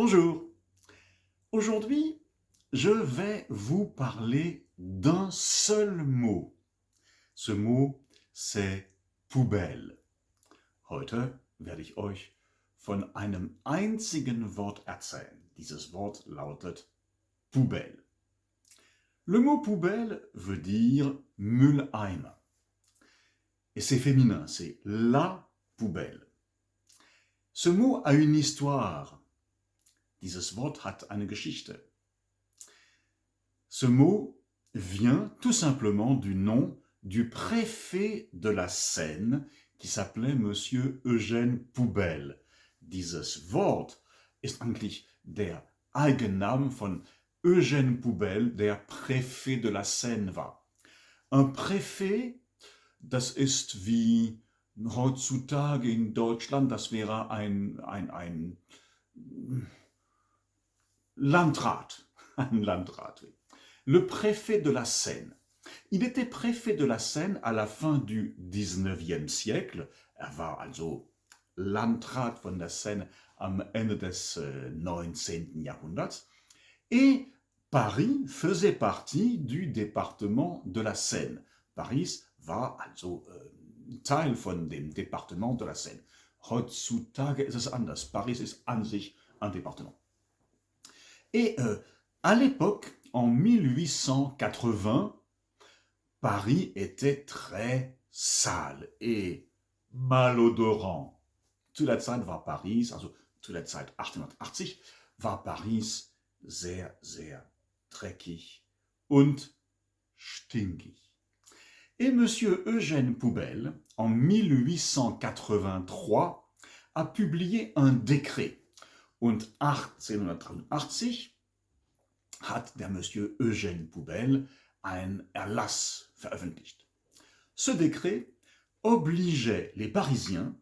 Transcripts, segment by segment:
Bonjour, aujourd'hui je vais vous parler d'un seul mot. Ce mot, c'est Poubelle. Heute werde ich euch von einem einzigen Wort erzählen. Dieses Wort lautet Poubelle. Le mot poubelle veut dire Mülleimer. Et c'est féminin, c'est la poubelle. Ce mot a une histoire. Dieses Wort hat eine Geschichte. Ce mot vient tout simplement du nom du préfet de la Seine qui s'appelait Monsieur Eugène Poubelle. Dieses Wort ist eigentlich der Eigenname von Eugène Poubelle, der Präfet de la Seine war. Ein Präfet, das ist wie heutzutage in Deutschland, das wäre ein Landrat. Un Landrat, oui. Le préfet de la Seine. Il était préfet de la Seine à la fin du 19e siècle. War also Landrat von der Seine am Ende des 19. Jahrhunderts. Et Paris faisait partie du département de la Seine. Paris war also Teil von dem Departement de la Seine. Heutzutage ist es anders. Paris ist an sich ein Departement. Et à l'époque, en 1880, Paris était très sale et malodorant. Zu der Zeit war Paris, also zu der Zeit 1880, war Paris sehr, sehr dreckig und stinkig. Et Monsieur Eugène Poubelle, en 1883, a publié un décret. Und 1883 hat der Monsieur Eugène Poubelle ein Erlass veröffentlicht. Ce décret obligeait les Parisiens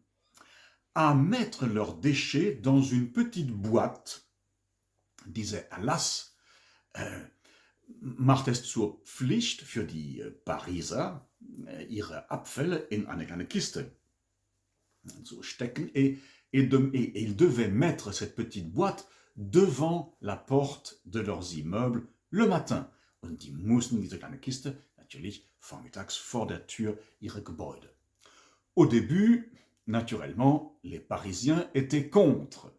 à mettre leurs déchets dans une petite boîte. Dieser Erlass macht es zur Pflicht für die Pariser, ihre Abfälle in eine kleine Kiste zu stecken et ils devaient mettre cette petite boîte devant la porte de leurs immeubles le matin. Und die mussten diese kleine Kiste natürlich vormittags vor der Tür ihrer Gebäude. Au début, naturellement, les Parisiens étaient contre.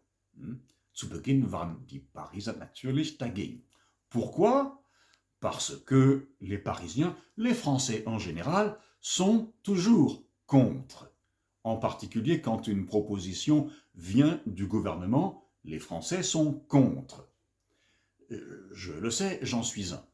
Zu Beginn waren die Pariser natürlich dagegen. Pourquoi? Parce que les Parisiens, les Français en général, sont toujours contre. En particulier quand une proposition vient du gouvernement, les Français sont contre. Je le sais, j'en suis un.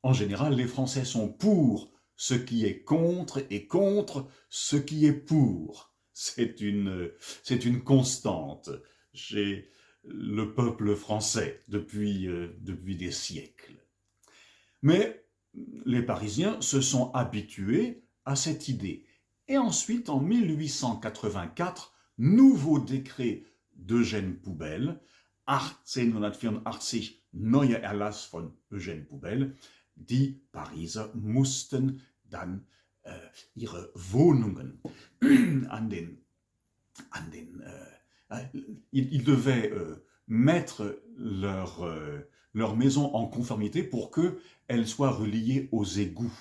En général, les Français sont pour ce qui est contre et contre ce qui est pour. C'est une constante chez le peuple français depuis des siècles. Mais les Parisiens se sont habitués à cette idée. Et ensuite, en 1884, nouveau décret d'Eugène Poubelle, 1884 neuer Erlass von Eugène Poubelle, die Pariser mussten dann ihre Wohnungen ils devaient mettre leur maison en conformité pour qu'elle soit reliée aux égouts.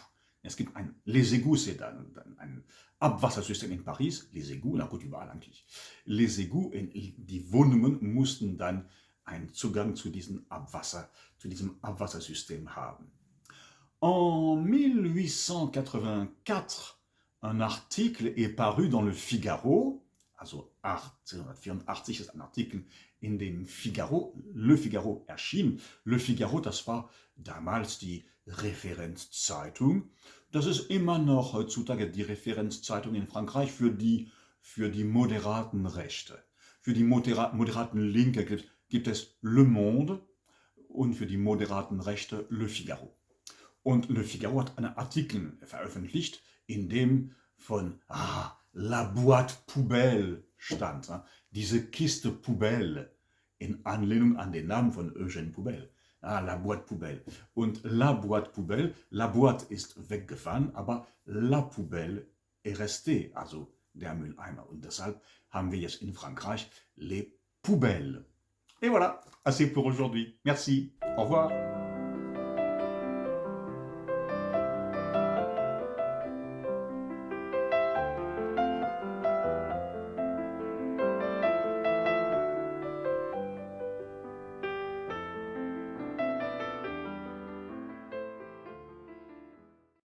Les égouts, c'est ein Abwassersystem in Paris, les égouts, na gut, überall eigentlich. Les égouts, die Wohnungen mussten dann einen Zugang zu diesem Abwassersystem haben. En 1884, un article est paru dans le Figaro, also 1884 ist ein Artikel in dem Figaro, Le Figaro erschien. Le Figaro, das war damals die Referenzzeitung. Das ist immer noch heutzutage die Referenzzeitung in Frankreich für die moderaten Rechte. Für die moderaten Linke gibt es Le Monde und für die moderaten Rechte Le Figaro. Und Le Figaro hat einen Artikel veröffentlicht, in dem von La Boîte Poubelle stand. Diese Kiste Poubelle in Anlehnung an den Namen von Eugène Poubelle. La Boîte Poubelle. Und La Boîte Poubelle, La Boîte ist weggefahren, aber La Poubelle est restée, also der Mülleimer. Und deshalb haben wir jetzt in Frankreich les poubelles. Et voilà. assez pour aujourd'hui. Merci. Au revoir.